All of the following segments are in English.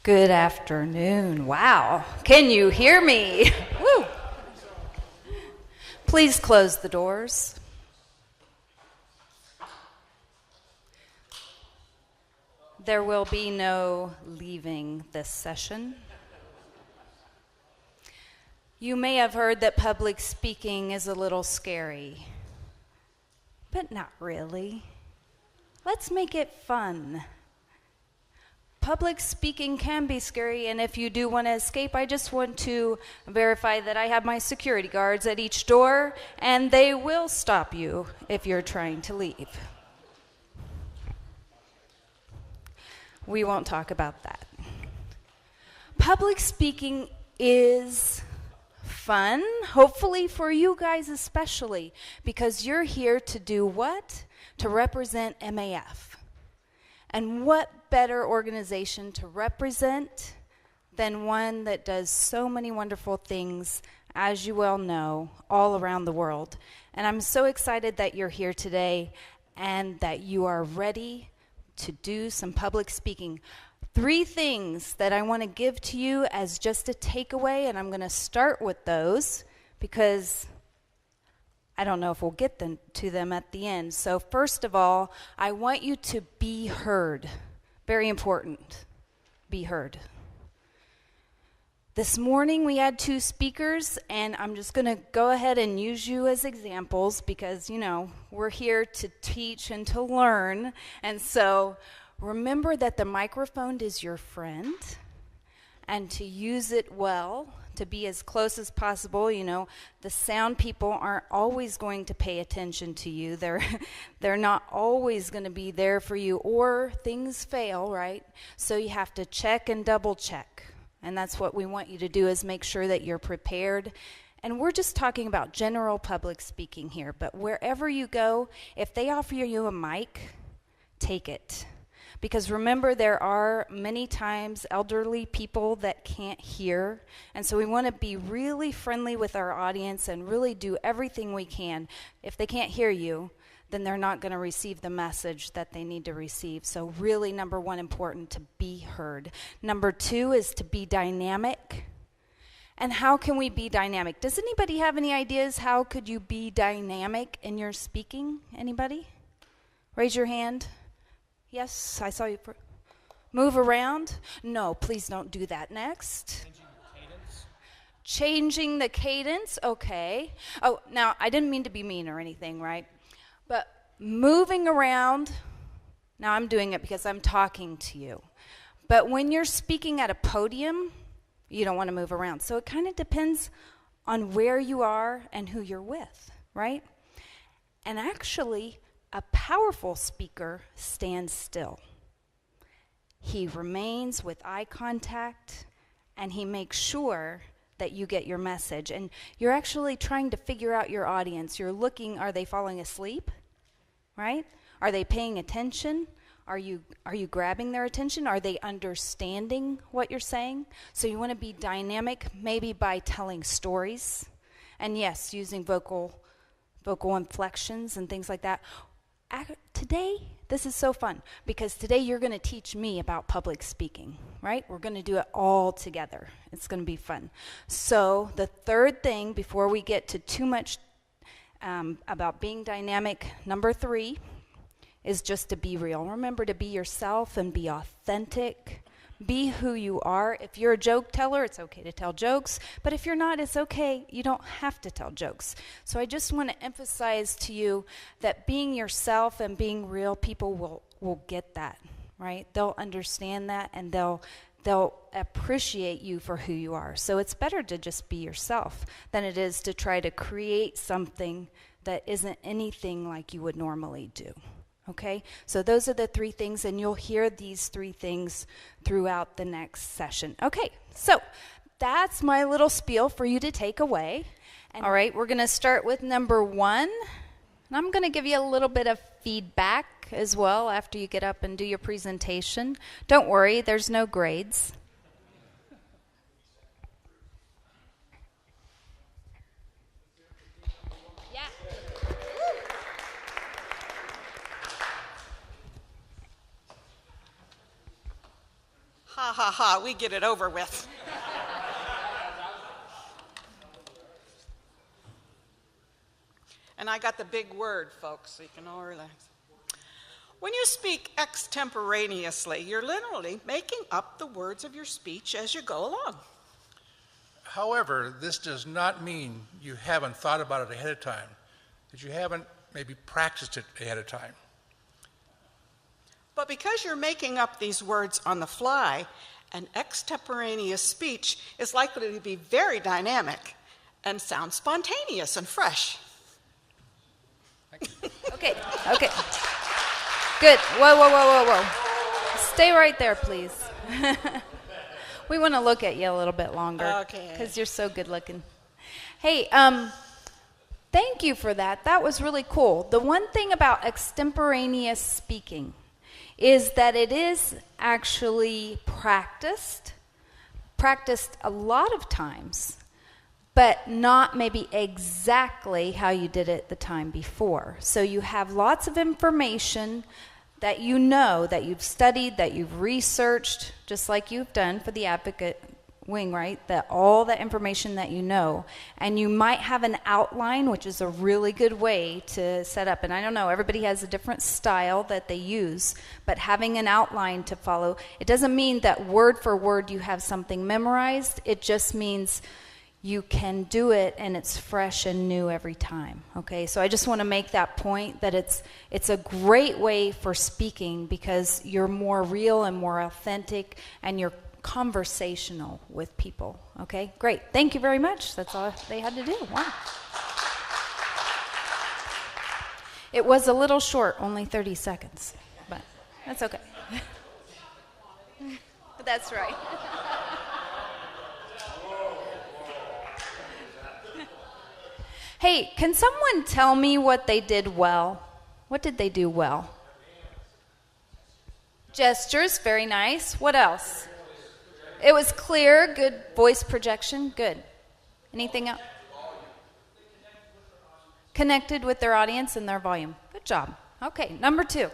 Good afternoon. Wow. Can you hear me? Woo. Please close the doors. There will be no leaving this session. You may have heard that public speaking is a little scary, but not really. Let's make it fun. Public speaking can be scary, and if you do want to escape, I just want to verify that I have my security guards at each door, and they will stop you if you're trying to leave. We won't talk about that. Public speaking is fun, hopefully for you guys especially, because you're here to do what? To represent MAF. And what better organization to represent than one that does so many wonderful things, as you well know, all around the world. And I'm so excited that you're here today and that you are ready to do some public speaking. 3 things that I want to give to you as just a takeaway, and I'm going to start with those because I don't know if we'll get to them at the end. So first of all, I want you to be heard. Very important. Be heard. This morning we had 2 speakers, and I'm just going to go ahead and use you as examples because, you know, we're here to teach and to learn. And so remember that the microphone is your friend and to use it well, to be as close as possible. You know, the sound people aren't always going to pay attention to you. They're not always going to be there for you, or things fail, right? So you have to check and double check. And that's what we want you to do, is make sure that you're prepared. And we're just talking about general public speaking here, but wherever you go, if they offer you a mic, take it. Because remember, there are many times elderly people that can't hear. And so we want to be really friendly with our audience and really do everything we can. If they can't hear you, then they're not going to receive the message that they need to receive. So really, number 1, important to be heard. Number 2 is to be dynamic. And how can we be dynamic? Does anybody have any ideas? How could you be dynamic in your speaking? Anybody? Raise your hand. Yes, I saw you. Move around? No, please don't do that. Next. Changing the cadence. Okay. Oh, now, I didn't mean to be mean or anything, right? But moving around, now I'm doing it because I'm talking to you. But when you're speaking at a podium, you don't want to move around. So it kind of depends on where you are and who you're with, right? And actually, a powerful speaker stands still. He remains with eye contact, and he makes sure that you get your message. And you're actually trying to figure out your audience. You're looking, are they falling asleep? Right? Are they paying attention? Are you grabbing their attention? Are they understanding what you're saying? So you want to be dynamic, maybe by telling stories. And yes, using vocal inflections and things like that. Today, this is so fun because today you're going to teach me about public speaking, right? We're going to do it all together. It's going to be fun. So the third thing, before we get to too much about being dynamic, number 3 is just to be real. Remember to be yourself and be authentic. Be who you are. If you're a joke teller, it's okay to tell jokes. But if you're not, it's okay. You don't have to tell jokes. So I just want to emphasize to you that being yourself and being real, people will get that, right? They'll understand that, and they'll appreciate you for who you are. So it's better to just be yourself than it is to try to create something that isn't anything like you would normally do. Okay, so those are the 3 things, and you'll hear these 3 things throughout the next session. Okay, so that's my little spiel for you to take away. And all right, we're going to start with number 1. And I'm going to give you a little bit of feedback as well after you get up and do your presentation. Don't worry, there's no grades. Ha ha ha, we get it over with. And I got the big word, folks, so you can all relax. When you speak extemporaneously, you're literally making up the words of your speech as you go along. However, this does not mean you haven't thought about it ahead of time, that you haven't maybe practiced it ahead of time. But because you're making up these words on the fly, an extemporaneous speech is likely to be very dynamic and sound spontaneous and fresh. Okay. Good. Whoa. Stay right there, please. We want to look at you a little bit longer. Okay. Because you're so good looking. Hey, thank you for that. That was really cool. The one thing about extemporaneous speaking is that it is actually practiced a lot of times, but not maybe exactly how you did it the time before. So you have lots of information that you know, that you've studied, that you've researched, just like you've done for the advocate wing, right? That all the information that you know, and you might have an outline, which is a really good way to set up. And I don't know, everybody has a different style that they use, but having an outline to follow, it doesn't mean that word for word you have something memorized. It just means you can do it and it's fresh and new every time. Okay, so I just want to make that point that it's a great way for speaking because you're more real and more authentic and you're conversational with people. Okay, great. Thank you very much. That's all they had to do. Wow. It was a little short, only 30 seconds, but that's okay. That's right. Hey, can someone tell me what they did well? What did they do well? Gestures, very nice. What else? It was clear, good voice projection, good. Anything else? Connected with their audience and their volume. Good job. Okay, number 2.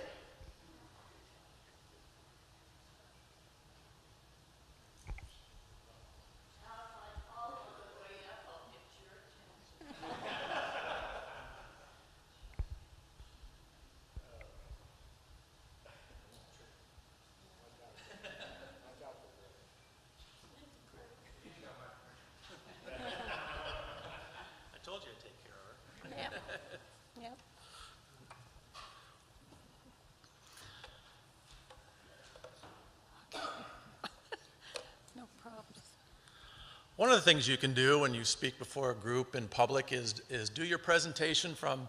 One of the things you can do when you speak before a group in public is do your presentation from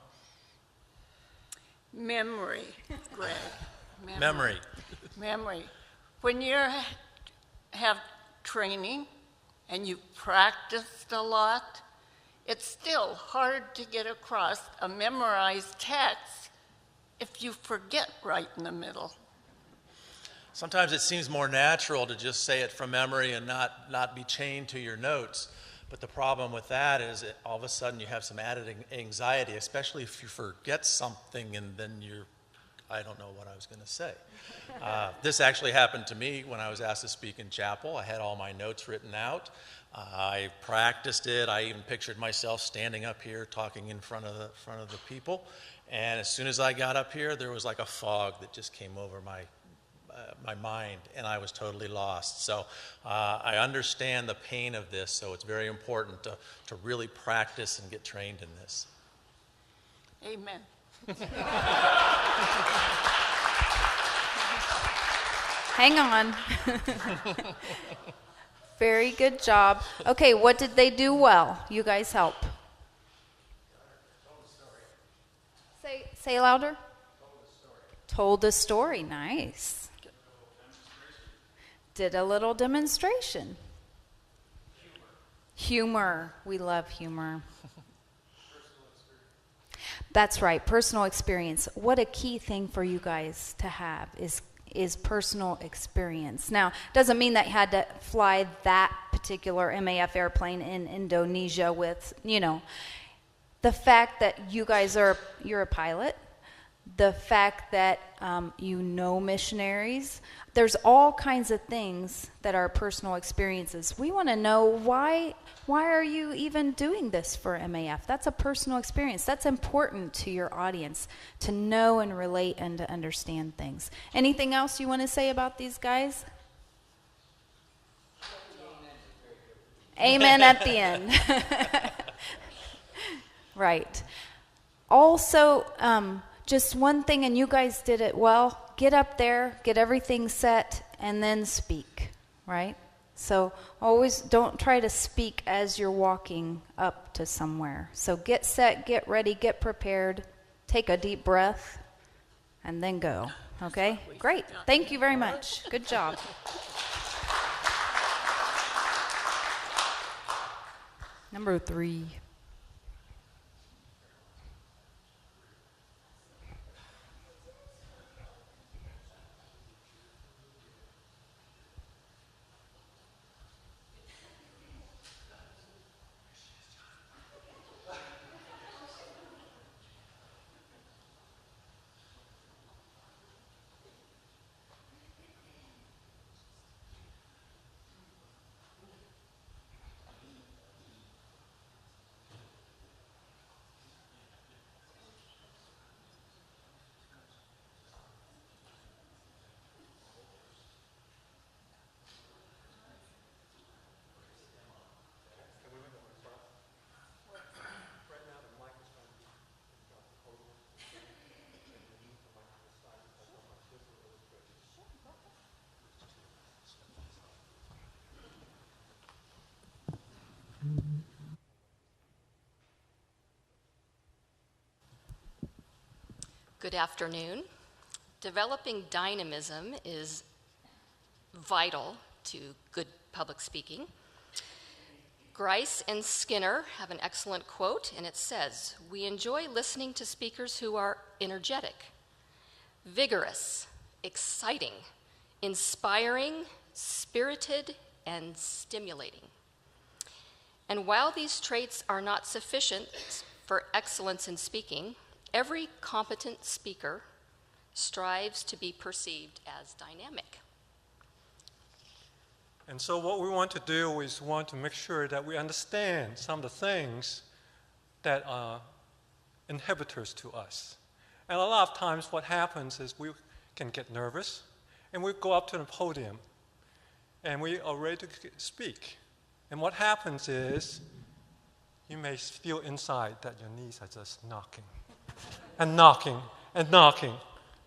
Memory, Greg. memory. When you have training and you've practiced a lot, it's still hard to get across a memorized text if you forget right in the middle. Sometimes it seems more natural to just say it from memory and not be chained to your notes. But the problem with that is that all of a sudden you have some added anxiety, especially if you forget something and then I don't know what I was going to say. This actually happened to me when I was asked to speak in chapel. I had all my notes written out. I practiced it. I even pictured myself standing up here talking in front of the people. And as soon as I got up here, there was like a fog that just came over my mind, and I was totally lost. So I understand the pain of this, so it's very important to really practice and get trained in this. Amen. Hang on. Very good job. Okay, what did they do well? You guys help. Say louder. Told a story. Nice. Did a little demonstration. Humor. We love humor. That's right, personal experience. What a key thing for you guys to have is personal experience. Now, doesn't mean that you had to fly that particular MAF airplane in Indonesia with, the fact that you're a pilot, the fact that you know missionaries. There's all kinds of things that are personal experiences. We want to know why are you even doing this for MAF? That's a personal experience. That's important to your audience to know and relate and to understand things. Anything else you want to say about these guys? Amen at the end. Right. Also, just one thing, and you guys did it well, get up there, get everything set, and then speak, right? So always don't try to speak as you're walking up to somewhere. So get set, get ready, get prepared, take a deep breath, and then go, okay? Great. Thank you very much. Good job. Number 3. Good afternoon. Developing dynamism is vital to good public speaking. Grice and Skinner have an excellent quote, and it says, "We enjoy listening to speakers who are energetic, vigorous, exciting, inspiring, spirited, and stimulating." And while these traits are not sufficient for excellence in speaking, every competent speaker strives to be perceived as dynamic. And so what we want to do is want to make sure that we understand some of the things that are inhibitors to us. And a lot of times what happens is we can get nervous and we go up to the podium and we are ready to speak. And what happens is you may feel inside that your knees are just knocking and knocking and knocking.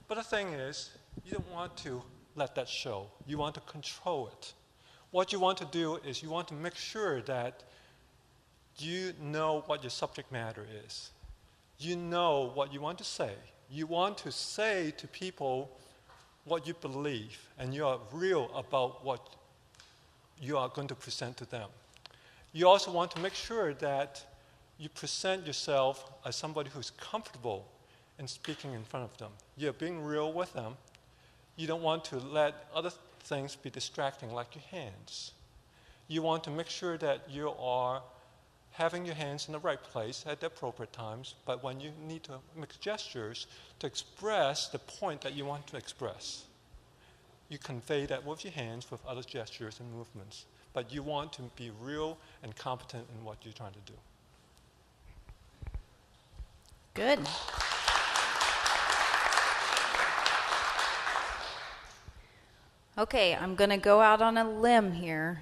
But the thing is, you don't want to let that show. You want to control it. What you want to do is you want to make sure that you know what your subject matter is. You know what you want to say. You want to say to people what you believe, and you are real about what you are going to present to them. You also want to make sure that you present yourself as somebody who's comfortable in speaking in front of them. You're being real with them. You don't want to let other things be distracting, like your hands. You want to make sure that you are having your hands in the right place at the appropriate times, but when you need to make gestures to express the point that you want to express, you convey that with your hands, with other gestures and movements. But you want to be real and competent in what you're trying to do. Good. Okay, I'm going to go out on a limb here.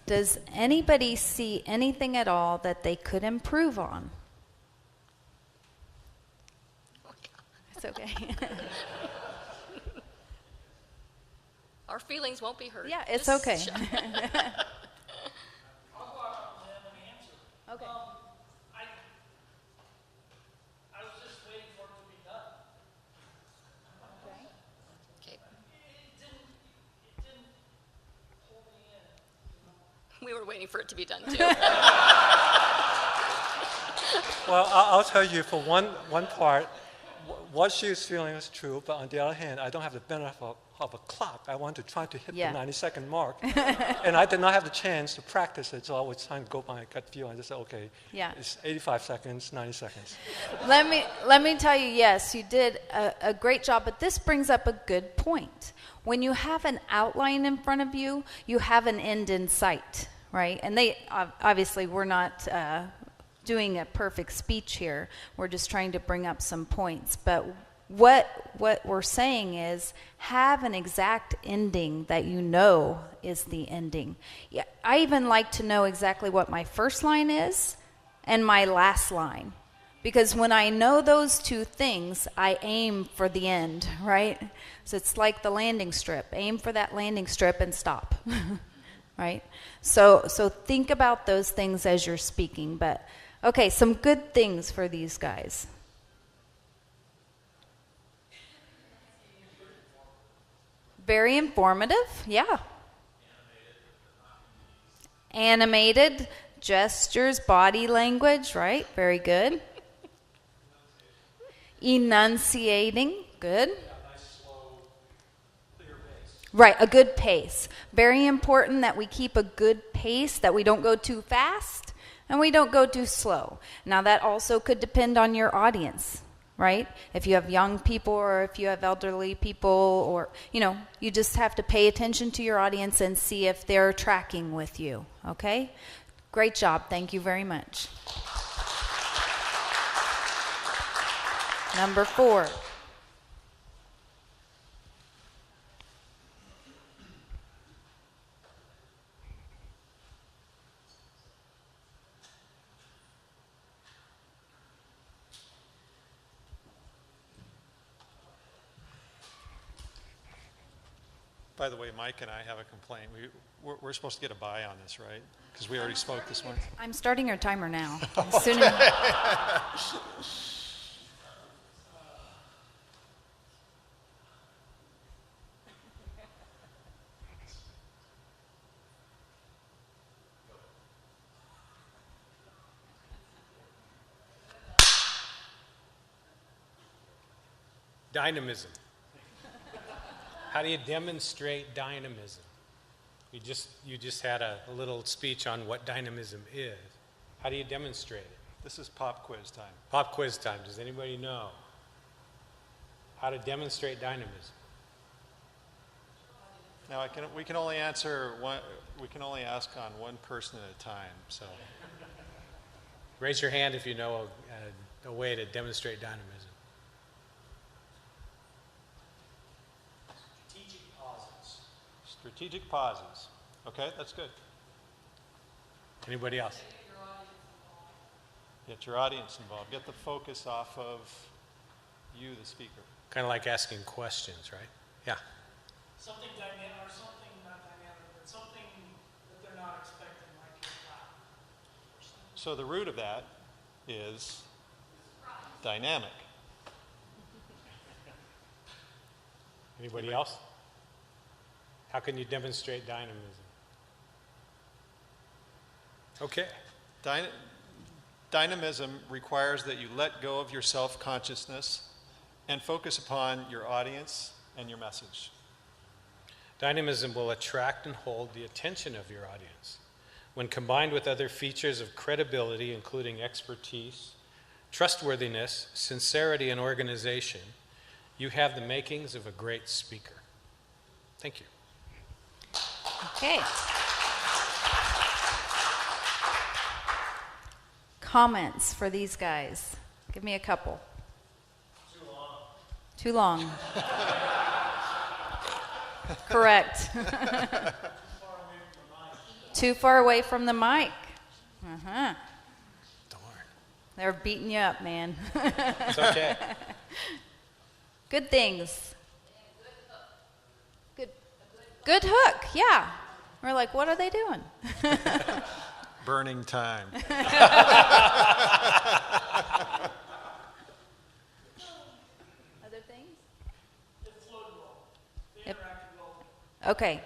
Does anybody see anything at all that they could improve on? It's okay. Our feelings won't be hurt. Yeah, it's Just okay. shut- I'll go out on a limb and answer. Okay. I was just waiting for it to be done. Okay. It didn't pull me in. We were waiting for it to be done too. Well, I'll tell you, for one part, what she's feeling is true, but on the other hand, I don't have the benefit of a clock. I want to try to hit the 90-second mark. And I did not have the chance to practice it, so I was trying to go by my gut feel and just say, okay, it's 85 seconds, 90 seconds. Let me tell you, yes, you did a great job, but this brings up a good point. When you have an outline in front of you, you have an end in sight, right? And they obviously, we're not doing a perfect speech here. We're just trying to bring up some points. But what we're saying is have an exact ending that you know is the ending. Yeah, I even like to know exactly what my first line is and my last line. Because when I know those two things, I aim for the end, right? So it's like the landing strip. Aim for that landing strip and stop, right? So think about those things as you're speaking. But, okay, some good things for these guys. Very informative, yeah. Animated, gestures, body language, right? Very good. Enunciating, good. Right, a good pace. Very important that we keep a good pace, that we don't go too fast and we don't go too slow. Now that also could depend on your audience, right? If you have young people or if you have elderly people, or, you just have to pay attention to your audience and see if they're tracking with you, okay? Great job. Thank you very much. Number 4. By the way, Mike and I have a complaint. We're supposed to get a bye on this, right? Because we already spoke this morning. I'm starting your timer now. As soon as Dynamism. How do you demonstrate dynamism? You just had a little speech on what dynamism is. How do you demonstrate it? This is pop quiz time. Pop quiz time. Does anybody know how to demonstrate dynamism? Now we can only answer one. We can only ask on one person at a time. So raise your hand if you know a way to demonstrate dynamism. Strategic pauses. Okay, that's good. Anybody else? Get your audience involved. Get the focus off of you, the speaker. Kind of like asking questions, right? Yeah. Something dynamic, or something not dynamic, but something that they're not expecting, like your clap. So the root of that is dynamic. Anybody else? How can you demonstrate dynamism? Okay. Dynamism requires that you let go of your self-consciousness and focus upon your audience and your message. Dynamism will attract and hold the attention of your audience. When combined with other features of credibility, including expertise, trustworthiness, sincerity, and organization, you have the makings of a great speaker. Thank you. Okay. Comments for these guys? Give me a couple. Too long. Correct. Too far away from the mic. Uh-huh. Darn. They're beating you up, man. It's okay. Good things. Good hook, yeah. We're like, what are they doing? Burning time. Other things? Okay.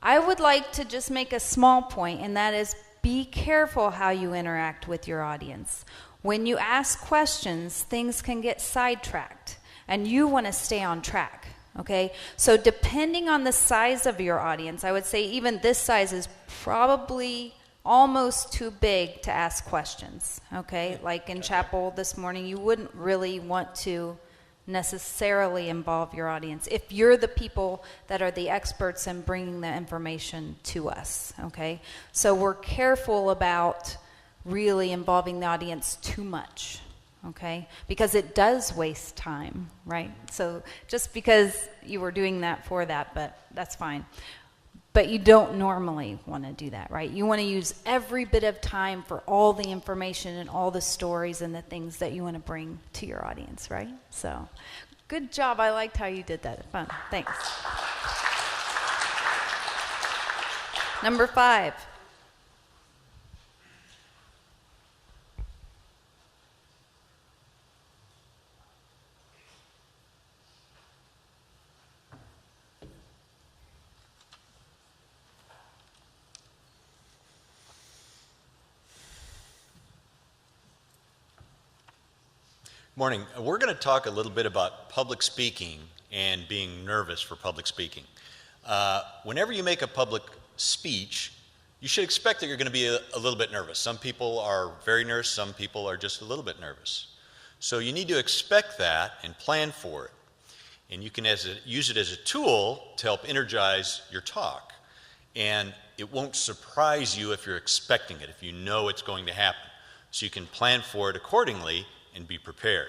I would like to just make a small point, and that is be careful how you interact with your audience. When you ask questions, things can get sidetracked, and you want to stay on track, okay? So depending on the size of your audience, I would say even this size is probably almost too big to ask questions, okay? Like in chapel this morning, you wouldn't really want to necessarily involve your audience if you're the people that are the experts in bringing the information to us, okay? So we're careful about really involving the audience too much, okay? Because it does waste time, right? So just because you were doing that for that, but that's fine. But you don't normally want to do that, right? You want to use every bit of time for all the information and all the stories and the things that you want to bring to your audience, right? So good job. I liked how you did that. Fun. Thanks. Number 5. Morning. We're going to talk a little bit about public speaking and being nervous for public speaking. Whenever you make a public speech, you should expect that you're going to be a little bit nervous. Some people are very nervous, some people are just a little bit nervous. So you need to expect that and plan for it. And you can use it as a tool to help energize your talk. And it won't surprise you if you're expecting it, if you know it's going to happen. So you can plan for it accordingly and be prepared.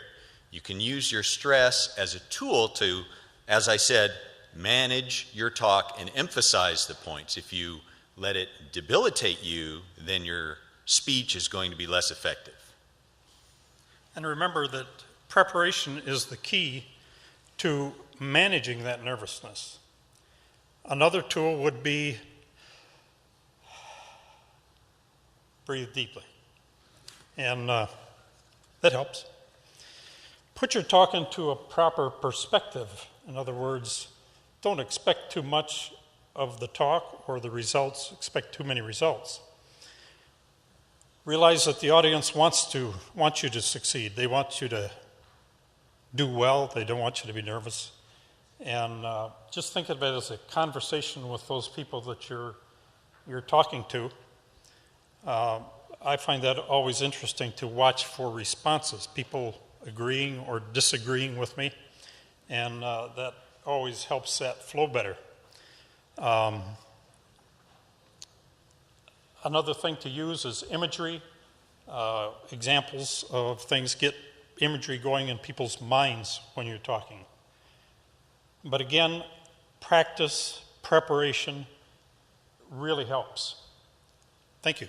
You can use your stress as a tool to, as I said, manage your talk and emphasize the points. If you let it debilitate you, then your speech is going to be less effective. And remember that preparation is the key to managing that nervousness. Another tool would be breathe deeply. And that helps. Put your talk into a proper perspective. In other words, don't expect too much of the talk or the results, expect too many results. Realize that the audience wants you to succeed. They want you to do well. They don't want you to be nervous. And just think of it as a conversation with those people that you're talking to. I find that always interesting to watch for responses, people agreeing or disagreeing with me, and that always helps that flow better. Another thing to use is imagery. Examples of things get imagery going in people's minds when you're talking. But again, practice, preparation really helps. Thank you.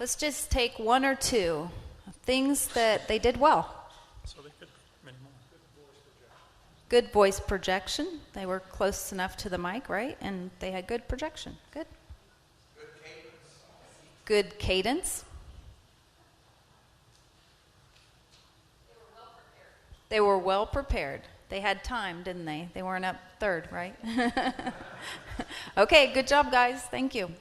Let's just take one or two things that they did well. So they could many more. Good voice projection. They were close enough to the mic, right? And they had good projection. Good. Good cadence. Good cadence. They were well prepared. They had time, didn't they? They weren't up third, right? Okay, good job, guys. Thank you.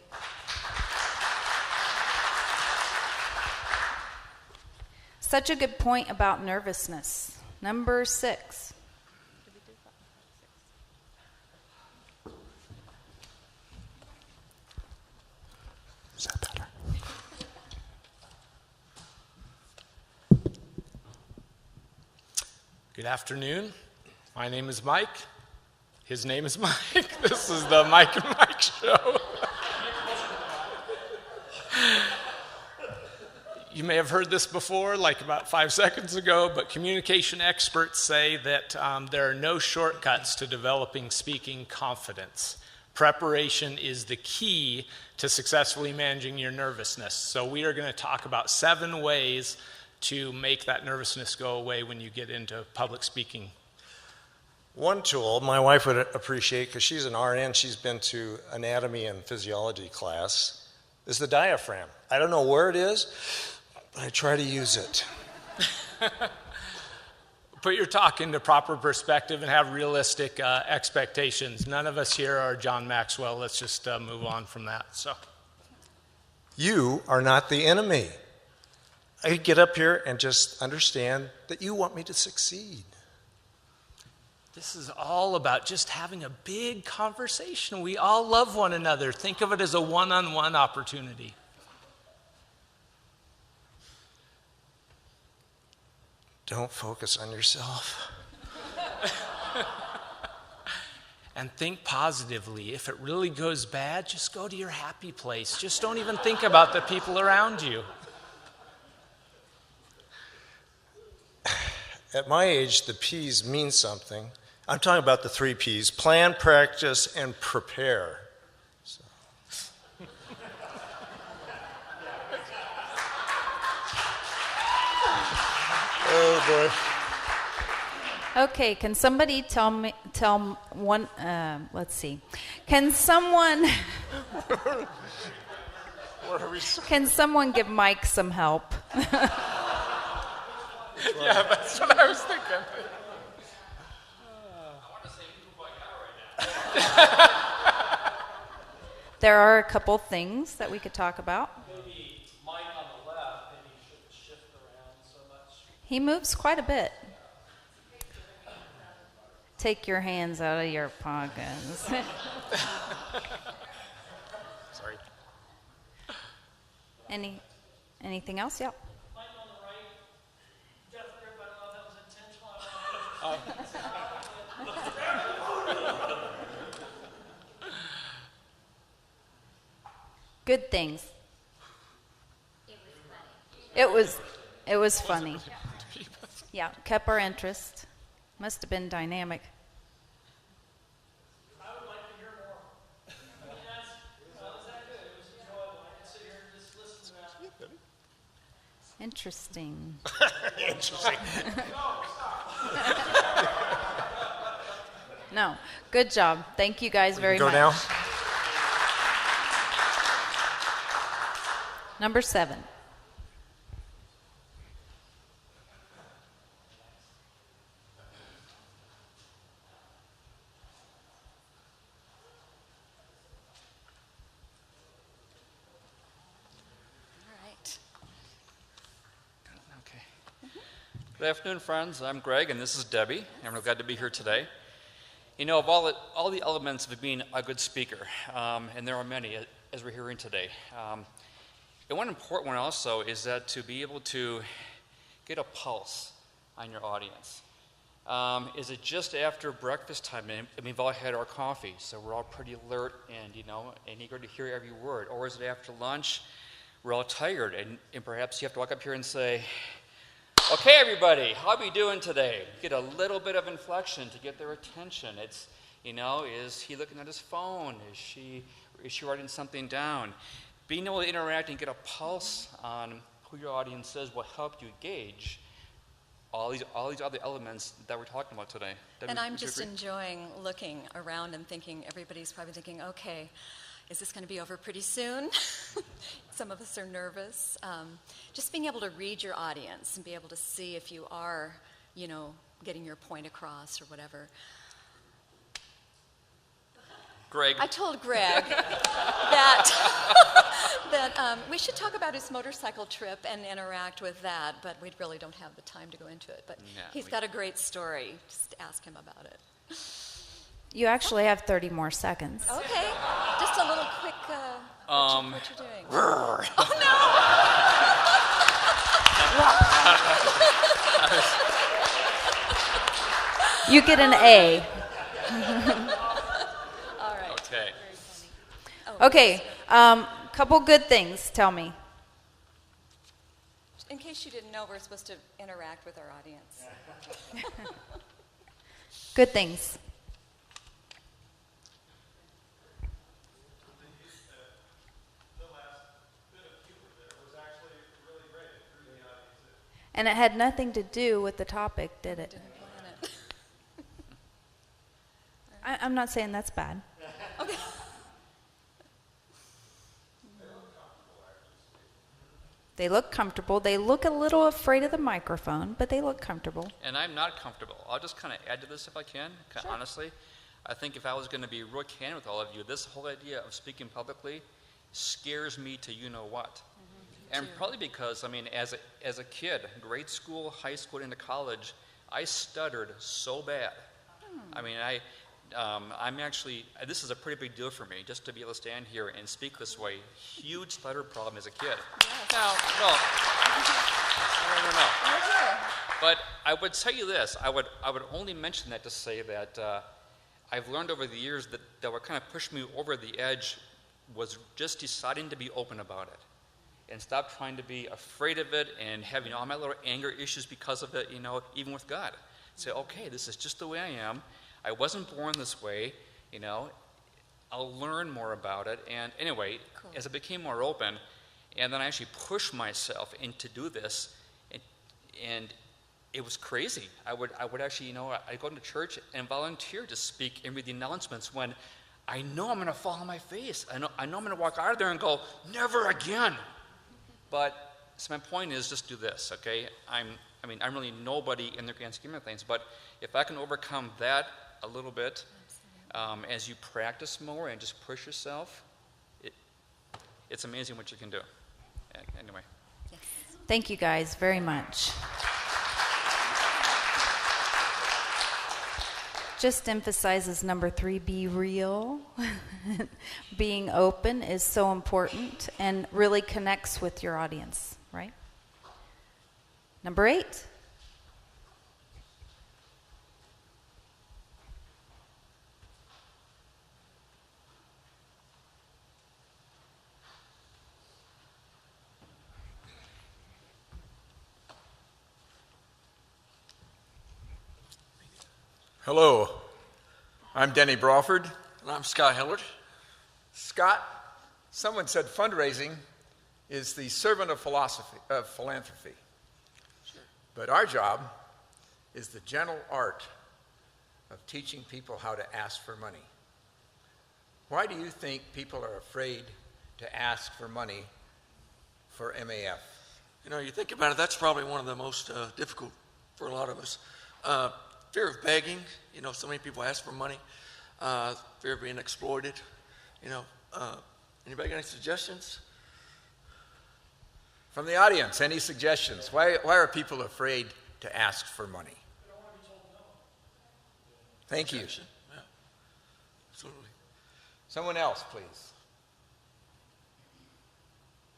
Such a good point about nervousness. Number 6. Is that better? Good afternoon. My name is Mike. His name is Mike. This is the Mike and Mike Show. You may have heard this before, like about 5 seconds ago, but communication experts say that there are no shortcuts to developing speaking confidence. Preparation is the key to successfully managing your nervousness. So we are going to talk about 7 ways to make that nervousness go away when you get into public speaking. One tool my wife would appreciate, because she's an RN, she's been to anatomy and physiology class, is the diaphragm. I don't know where it is, but I try to use it. put your talk into proper perspective and have realistic expectations. None of us here are John Maxwell. Let's just move on from that. So, You are not the enemy. I get up here and just understand that you want me to succeed. this is all about just having a big conversation. We all love one another. Think of it as a one-on-one opportunity. Don't focus on yourself. And think positively. If it really goes bad, just go to your happy place. Just don't even think about the people around you. At my age, the P's mean something. I'm talking about the 3 P's: plan, practice, and prepare. So. Oh, boy. Okay, can somebody tell one, let's see. Can someone, can someone give Mike some help? Yeah, that's what I was thinking. There are a couple things that we could talk about. Maybe Mike on the left, maybe you shouldn't shift around so much. He moves quite a bit. Take your hands out of your pockets. Sorry. Anything else? Yep. Mike on the right, death grip, I don't know if that was intentional. Good things. It was funny. Yeah, kept our interest. Must have been dynamic. I would like to hear more. I mean, that good. It was enjoyable. I could sit here and just listen to that. Interesting. Interesting. No, good job. Thank you guys very Go much. now. Number 7. Okay. Good afternoon, friends. I'm Greg, and this is Debbie, and we're glad to be here today. You know, of all the elements of being a good speaker, and there are many, as we're hearing today, and one important one also is that to be able to get a pulse on your audience. Is it just after breakfast time, and we've all had our coffee, so we're all pretty alert and, and eager to hear every word? Or is it after lunch, we're all tired, and perhaps you have to walk up here and say, okay, everybody, how are we doing today? Get a little bit of inflection to get their attention. It's, is he looking at his phone? Is she writing something down? Being able to interact and get a pulse on who your audience is will help you gauge all these other elements that we're talking about today. And I'm just enjoying looking around and thinking, everybody's probably thinking, okay, is this going to be over pretty soon? Some of us are nervous. Just being able to read your audience and be able to see if you are, getting your point across or whatever. Greg. I told Greg that we should talk about his motorcycle trip and interact with that, but we really don't have the time to go into it. But he's got a great story. Just ask him about it. You actually have 30 more seconds. Okay. Just a little quick, what you're doing. Oh, no! You get an A. Okay. Okay, couple good things. Tell me. In case you didn't know, we're supposed to interact with our audience. Good things. And it had nothing to do with the topic, did it? I'm not saying that's bad. Okay. They look comfortable. They look a little afraid of the microphone, but they look comfortable. And I'm not comfortable. I'll just kind of add to this if I can. Sure. Honestly, I think if I was going to be real candid with all of you, this whole idea of speaking publicly scares me to you know what. And probably because, I mean, as a kid, grade school, high school, into college, I stuttered so bad. I mean, I'm actually, this is a pretty big deal for me, just to be able to stand here and speak this way. Huge stutter problem as a kid. Yes. Now, no. But I would tell you this, I would only mention that to say that I've learned over the years that what kind of pushed me over the edge was just deciding to be open about it. And stop trying to be afraid of it and having all my little anger issues because of it, even with God. Say, okay, this is just the way I am. I wasn't born this way, I'll learn more about it. And anyway, cool. As I became more open, and then I actually pushed myself into do this, and it was crazy. I would actually, I'd go to church and volunteer to speak and read the announcements when I know I'm going to fall on my face. I know I'm going to walk out of there and go, never again. But so my point is just do this, okay? I'm really nobody in the grand scheme of things, but if I can overcome that a little bit as you practice more and just push yourself, it's amazing what you can do. Anyway. Yes. Thank you guys very much. Just emphasizes number 3, be real. Being open is so important and really connects with your audience, right? Number 8. Hello, I'm Denny Brawford. And I'm Scott Hillard. Scott, someone said fundraising is the servant of philanthropy. Sure. But our job is the gentle art of teaching people how to ask for money. Why do you think people are afraid to ask for money for MAF? You think about it, that's probably one of the most difficult for a lot of us. Fear of begging, so many people ask for money. Fear of being exploited, Anybody got any suggestions? From the audience, any suggestions? Why are people afraid to ask for money? They don't want to be told no. Thank you. Yeah, absolutely. Someone else, please.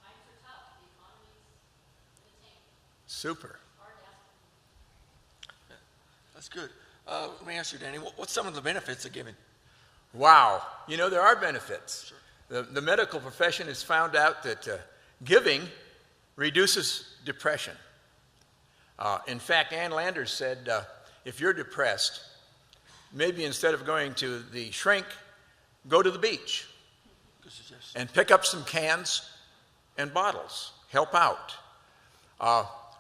Times are tough. The economy's in the tank. Super. That's good. Let me ask you, Danny, what's some of the benefits of giving? Wow. There are benefits. Sure. The medical profession has found out that giving reduces depression. In fact, Ann Landers said, if you're depressed, maybe instead of going to the shrink, go to the beach and pick up some cans and bottles. Help out.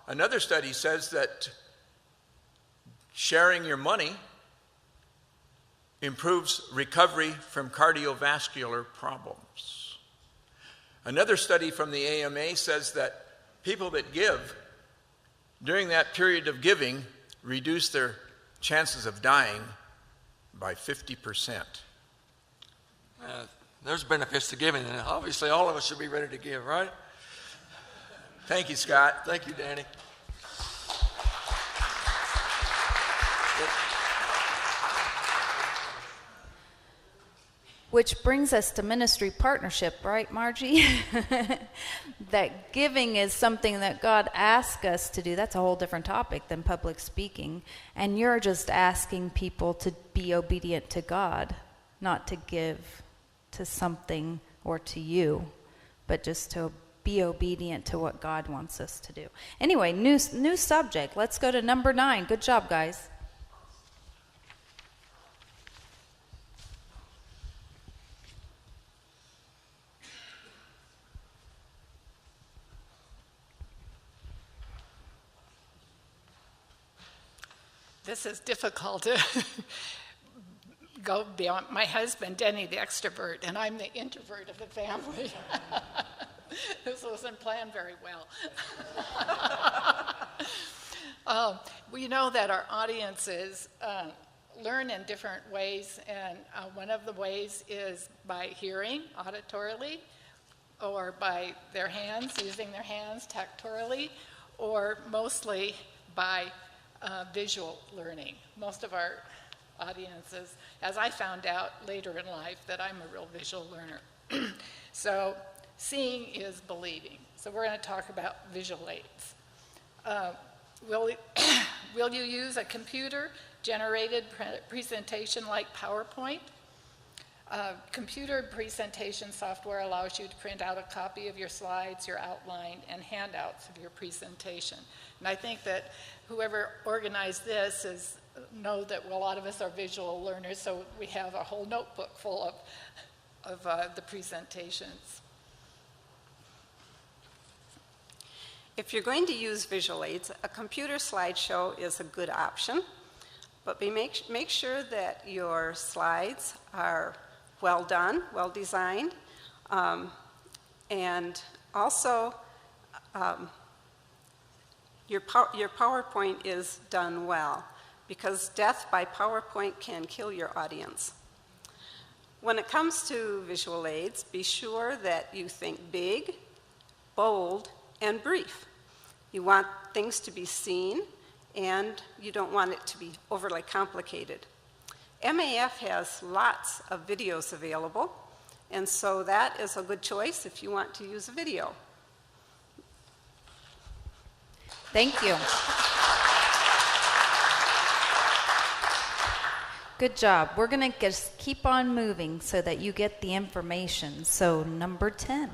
Another study says that sharing your money improves recovery from cardiovascular problems. Another study from the AMA says that people that give during that period of giving reduce their chances of dying by 50%. There's benefits to giving, and obviously all of us should be ready to give, right? Thank you, Scott. Thank you, Danny. Which brings us to ministry partnership, right, Margie? That giving is something that God asks us to do. That's a whole different topic than public speaking. And you're just asking people to be obedient to God, not to give to something or to you, but just to be obedient to what God wants us to do. Anyway, new subject. Let's go to number 9. Good job, guys. This is difficult to go beyond my husband, Denny, the extrovert, and I'm the introvert of the family. This wasn't planned very well. We know that our audiences learn in different ways, and one of the ways is by hearing auditorily, or by their hands, using their hands tactorially, or mostly by visual learning. Most of our audiences, as I found out later in life, that I'm a real visual learner. So seeing is believing. So we're going to talk about visual aids. Will you use a computer-generated presentation like PowerPoint? Computer presentation software allows you to print out a copy of your slides, your outline, and handouts of your presentation. And I think that whoever organized this know that a lot of us are visual learners, so we have a whole notebook full of the presentations. If you're going to use visual aids, a computer slideshow is a good option, but make sure that your slides are well done, well designed, and also your PowerPoint is done well, because death by PowerPoint can kill your audience. When it comes to visual aids, be sure that you think big, bold, and brief. You want things to be seen, and you don't want it to be overly complicated. MAF has lots of videos available, and so that is a good choice if you want to use a video. Thank you. Good job. We're going to just keep on moving so that you get the information. So number 10.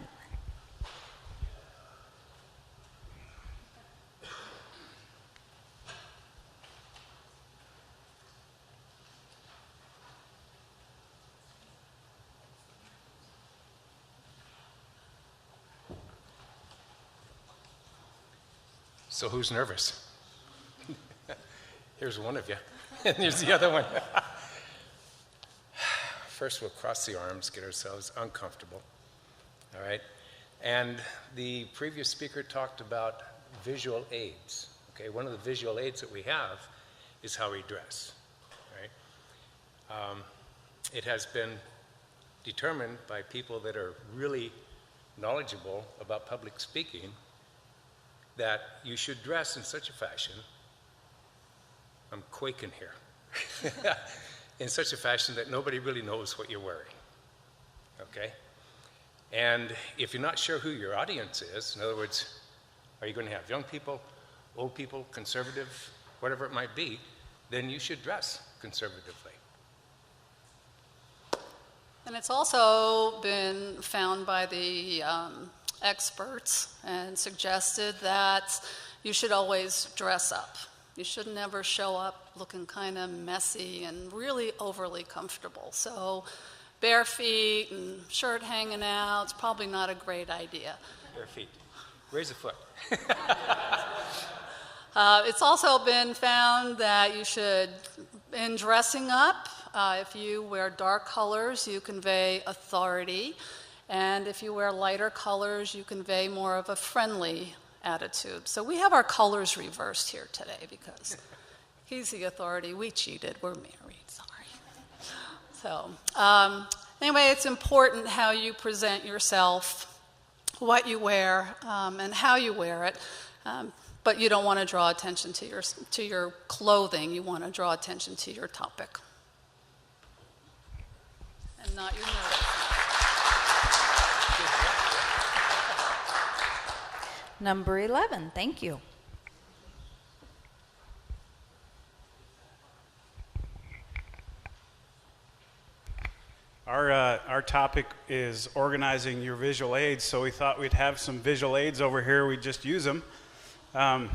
So who's nervous? Here's one of you, and here's the other one. First, we'll cross the arms, get ourselves uncomfortable, all right? And the previous speaker talked about visual aids, okay? One of the visual aids that we have is how we dress, right? It has been determined by people that are really knowledgeable about public speaking that you should dress in such a fashion, I'm quaking here, in such a fashion that nobody really knows what you're wearing, okay? And if you're not sure who your audience is, in other words, are you going to have young people, old people, conservative, whatever it might be, then you should dress conservatively. And it's also been found by the experts and suggested that you should always dress up. You should never show up looking kind of messy and really overly comfortable. So bare feet and shirt hanging out, it's probably not a great idea. Bare feet. Raise a foot. It's also been found that you should, in dressing up, if you wear dark colors, you convey authority. And if you wear lighter colors, you convey more of a friendly attitude. So we have our colors reversed here today because he's the authority. We cheated. We're married. Sorry. So anyway, it's important how you present yourself, what you wear, and how you wear it. But you don't want to draw attention to your clothing. You want to draw attention to your topic and not your nose. Number 11, thank you. Our topic is organizing your visual aids, so we thought we'd have some visual aids over here. We'd just use them. One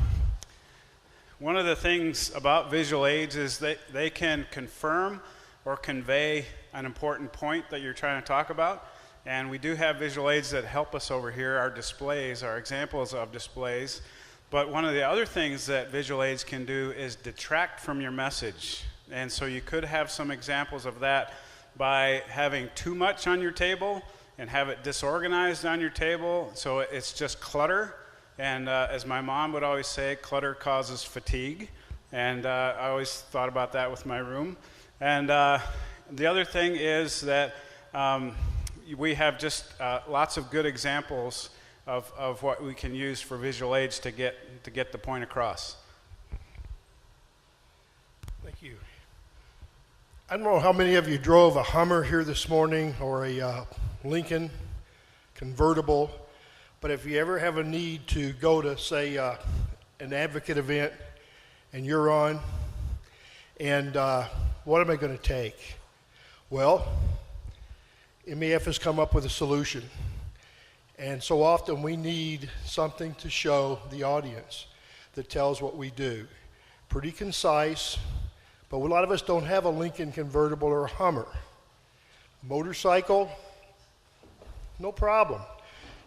of the things about visual aids is that they can confirm or convey an important point that you're trying to talk about. And we do have visual aids that help us over here, our displays, our examples of displays. But one of the other things that visual aids can do is detract from your message. And so you could have some examples of that by having too much on your table and have it disorganized on your table so it's just clutter. And as my mom would always say, clutter causes fatigue. And I always thought about that with my room. And the other thing is that we have just lots of good examples of what we can use for visual aids to get the point across. Thank you. I don't know how many of you drove a Hummer here this morning or a Lincoln convertible, but if you ever have a need to go to, say, an advocate event and you're on, and what am I going to take? Well, MEF has come up with a solution. And so often we need something to show the audience that tells what we do. Pretty concise, but a lot of us don't have a Lincoln convertible or a Hummer. Motorcycle, no problem.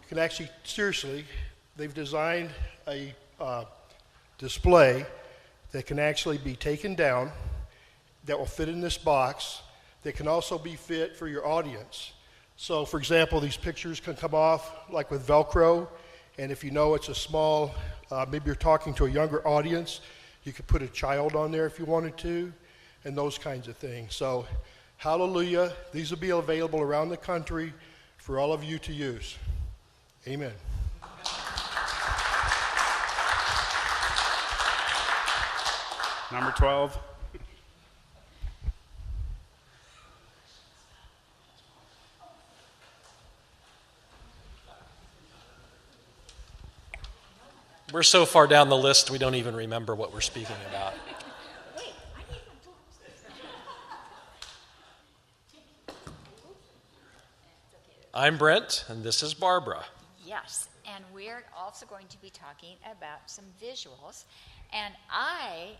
You can actually, seriously, they've designed a display that can actually be taken down, that will fit in this box, that can also be fit for your audience. So, for example, these pictures can come off like with Velcro, and if you know it's a small, maybe you're talking to a younger audience, you could put a child on there if you wanted to, and those kinds of things. So, hallelujah, these will be available around the country for all of you to use. Amen. Number 12. We're so far down the list, we don't even remember what we're speaking about. I'm Brent, and this is Barbara. Yes, and we're also going to be talking about some visuals. And I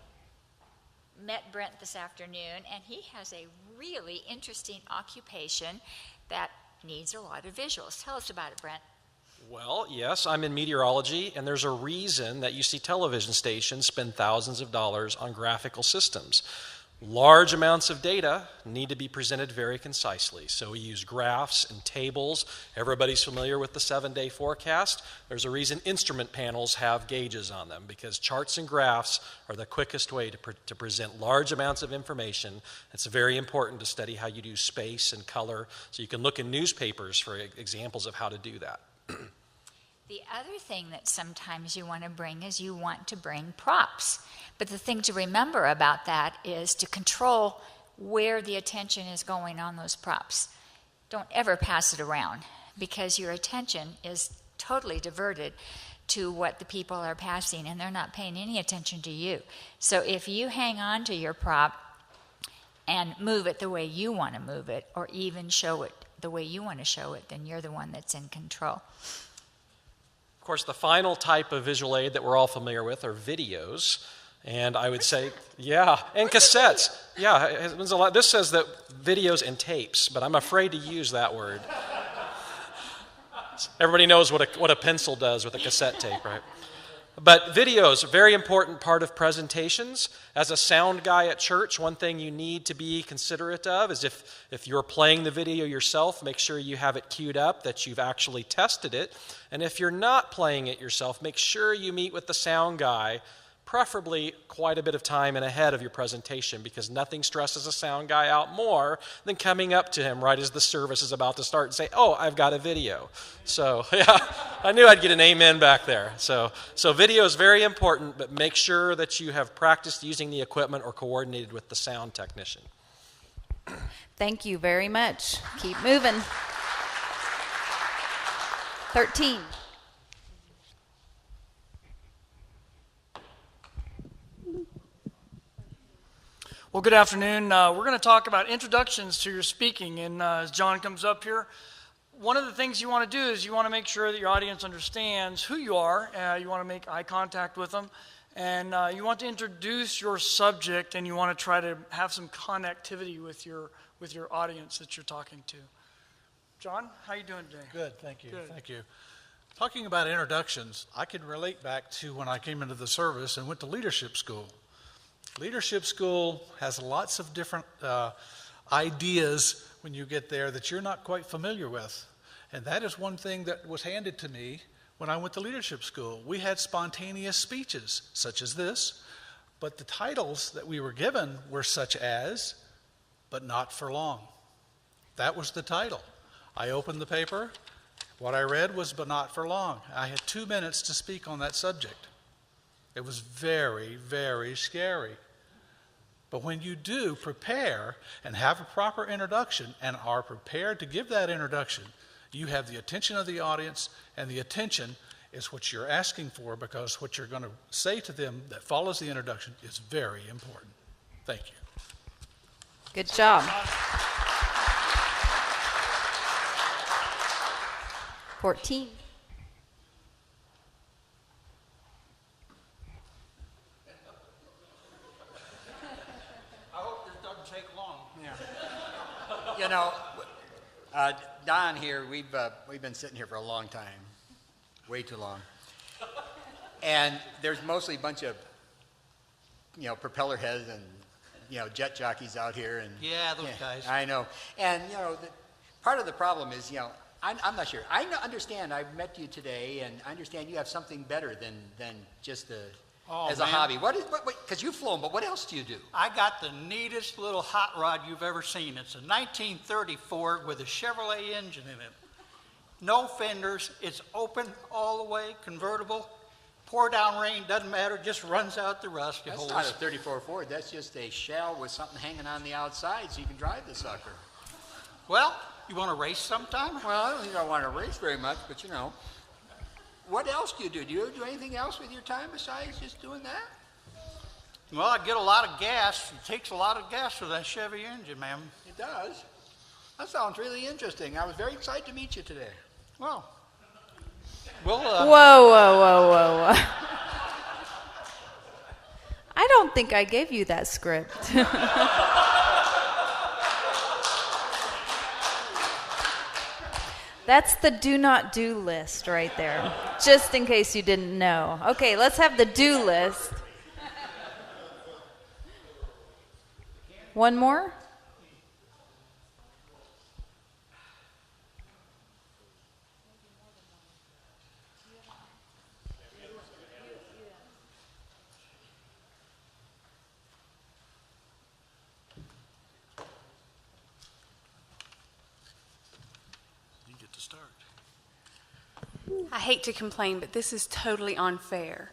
met Brent this afternoon, and he has a really interesting occupation that needs a lot of visuals. Tell us about it, Brent. Well, yes, I'm in meteorology, and there's a reason that you see television stations spend thousands of dollars on graphical systems. Large amounts of data need to be presented very concisely, so we use graphs and tables. Everybody's familiar with the 7-day forecast. There's a reason instrument panels have gauges on them, because charts and graphs are the quickest way to present large amounts of information. It's very important to study how you do space and color, so you can look in newspapers for examples of how to do that. The other thing that sometimes you want to bring is you want to bring props. But the thing to remember about that is to control where the attention is going on those props. Don't ever pass it around, because your attention is totally diverted to what the people are passing, and they're not paying any attention to you. So if you hang on to your prop and move it the way you want to move it, or even show it the way you want to show it, then you're the one that's in control. Of course, the final type of visual aid that we're all familiar with are videos. And I would say, yeah, and cassettes. Yeah, this says that videos and tapes, but I'm afraid to use that word. Everybody knows what a pencil does with a cassette tape, right? But videos, a very important part of presentations. As a sound guy at church, one thing you need to be considerate of is if you're playing the video yourself, make sure you have it queued up, that you've actually tested it. And if you're not playing it yourself, make sure you meet with the sound guy, preferably quite a bit of time and ahead of your presentation, because nothing stresses a sound guy out more than coming up to him right as the service is about to start and say, "Oh, I've got a video." So, yeah, I knew I'd get an amen back there. So video is very important, but make sure that you have practiced using the equipment or coordinated with the sound technician. Thank you very much. Keep moving. 13. Well, good afternoon. We're going to talk about introductions to your speaking. And as John comes up here, one of the things you want to do is you want to make sure that your audience understands who you are. You want to make eye contact with them. And you want to introduce your subject, and you want to try to have some connectivity with your audience that you're talking to. John, how are you doing today? Good, thank you. Good. Thank you. Talking about introductions, I can relate back to when I came into the service and went to leadership school. Leadership school has lots of different ideas when you get there that you're not quite familiar with. And that is one thing that was handed to me when I went to leadership school. We had spontaneous speeches, such as this, but the titles that we were given were such as, but not for long. That was the title. I opened the paper. What I read was, but not for long. I had 2 minutes to speak on that subject. It was very, very scary. But when you do prepare and have a proper introduction and are prepared to give that introduction, you have the attention of the audience, and the attention is what you're asking for, because what you're going to say to them that follows the introduction is very important. Thank you. Good job. 14. I hope this doesn't take long. Yeah. You know, Don here, we've been sitting here for a long time, way too long, and there's mostly a bunch of, propeller heads and, jet jockeys out here, and yeah, those guys. I know, and part of the problem is, I'm not sure. Understand. I've met you today, and I understand you have something better than just as a hobby. What? Because you've flown, but what else do you do? I got the neatest little hot rod you've ever seen. It's a 1930 Ford with a Chevrolet engine in it. No fenders. It's open all the way, convertible. Pour down rain, doesn't matter. Just runs out the rust. That's not a 34 Ford. That's just a shell with something hanging on the outside, so you can drive the sucker. Well, you want to race sometime? Well, I don't think I want to race very much, but what else do you do? Do you do anything else with your time besides just doing that? Well, I get a lot of gas. It takes a lot of gas for that Chevy engine, ma'am. It does. That sounds really interesting. I was very excited to meet you today. Well, whoa, whoa, whoa, whoa, whoa. I don't think I gave you that script. That's the do not do list right there, just in case you didn't know. Okay, let's have the do list. One more? I hate to complain, but this is totally unfair.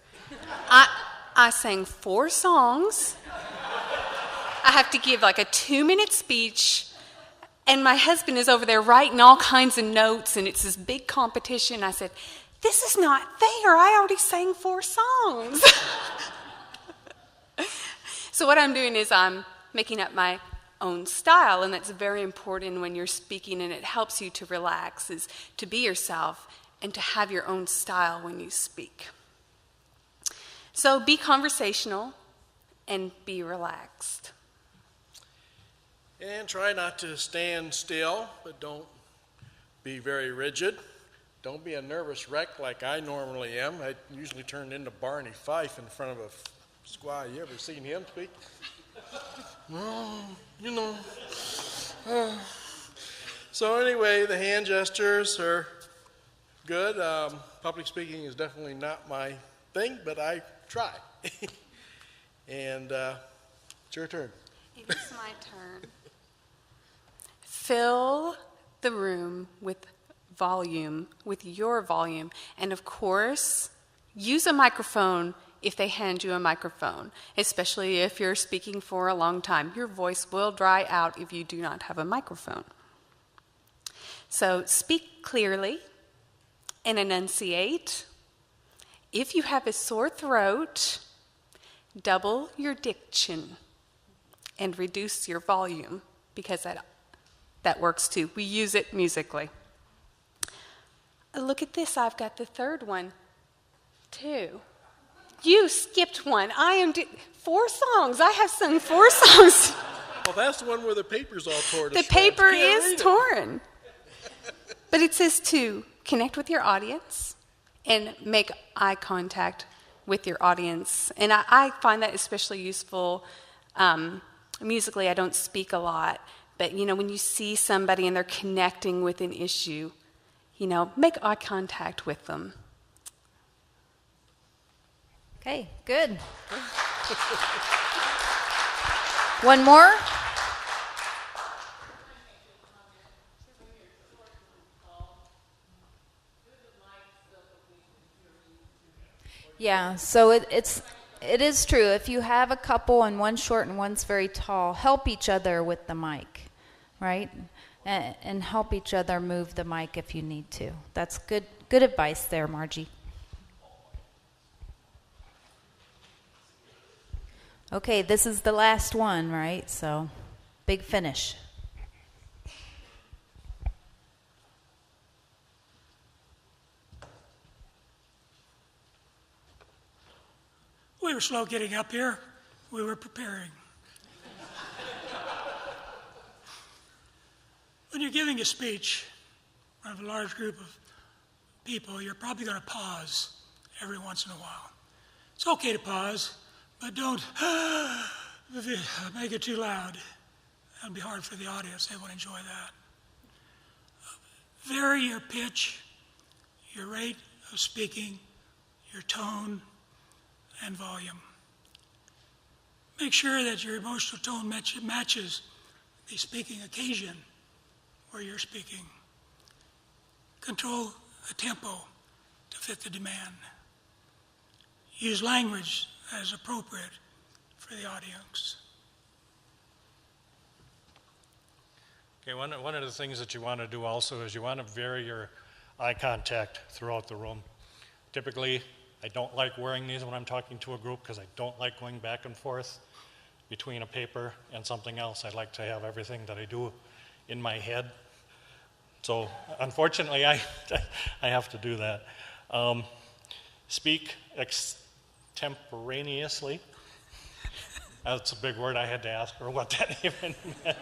I sang 4 songs. I have to give like a 2-minute speech, and my husband is over there writing all kinds of notes, and it's this big competition. I said, this is not fair. I already sang 4 songs. So what I'm doing is I'm making up my own style, and that's very important when you're speaking, and it helps you to relax, is to be yourself and to have your own style when you speak. So be conversational and be relaxed. And try not to stand still, but don't be very rigid. Don't be a nervous wreck like I normally am. I usually turn into Barney Fife in front of a squad. You ever seen him speak? Well, So anyway, the hand gestures are good. Public speaking is definitely not my thing, but I try. And it's your turn. It is my turn. Fill the room with volume, with your volume. And of course, use a microphone if they hand you a microphone, especially if you're speaking for a long time. Your voice will dry out if you do not have a microphone. So speak clearly and enunciate. If you have a sore throat, double your diction and reduce your volume, because that works too. We use it musically. Look at this, I've got the third one too. You skipped one. I am 4 songs. I have sung 4 songs. Well, that's the one where the paper's all torn. The paper is torn. But it says to connect with your audience and make eye contact with your audience. And I find that especially useful. Musically, I don't speak a lot. But, when you see somebody and they're connecting with an issue, make eye contact with them. Okay, good. One more? Yeah, so it is true. If you have a couple and one's short and one's very tall, help each other with the mic, right? And help each other move the mic if you need to. That's good advice there, Margie. Okay, this is the last one, right? So, big finish. We were slow getting up here. We were preparing. When you're giving a speech in front of a large group of people, you're probably going to pause every once in a while. It's okay to pause, but don't make it too loud. That'll be hard for the audience. They won't enjoy that. Vary your pitch, your rate of speaking, your tone, and volume. Make sure that your emotional tone matches the speaking occasion where you're speaking. Control the tempo to fit the demand. Use language that is appropriate for the audience. Okay, one of the things that you want to do also is you want to vary your eye contact throughout the room. Typically, I don't like wearing these when I'm talking to a group because I don't like going back and forth between a paper and something else. I like to have everything that I do in my head. So unfortunately, I have to do that. Speak extemporaneously. That's a big word. I had to ask her what that even meant.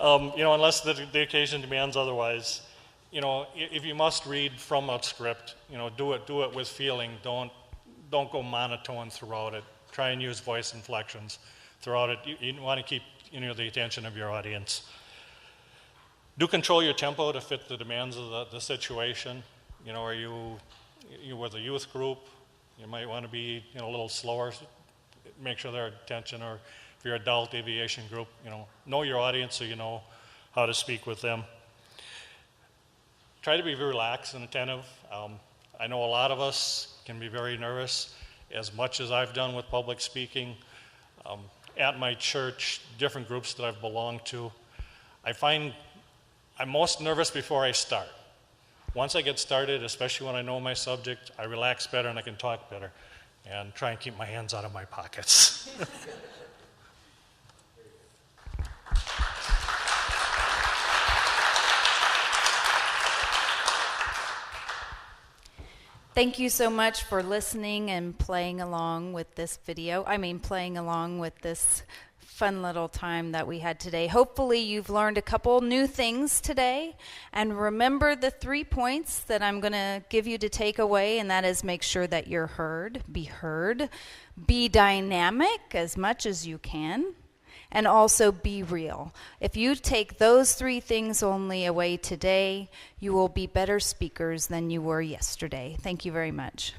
Unless the occasion demands otherwise. If you must read from a script, do it with feeling. Don't go monotone throughout it. Try and use voice inflections throughout it. You want to keep the attention of your audience. Do control your tempo to fit the demands of the situation. Are you with a youth group? You might want to be a little slower. Make sure their attention. Or if you're adult aviation group, know your audience so you know how to speak with them. Try to be relaxed and attentive. I know a lot of us can be very nervous, as much as I've done with public speaking. At my church, different groups that I've belonged to, I find I'm most nervous before I start. Once I get started, especially when I know my subject, I relax better and I can talk better and try and keep my hands out of my pockets. Thank you so much for listening and playing along with this playing along with this fun little time that we had today. Hopefully you've learned a couple new things today. And remember the 3 points that I'm going to give you to take away, and that is make sure that you're heard, be dynamic as much as you can, and also be real. If you take those 3 things only away today, you will be better speakers than you were yesterday. Thank you very much.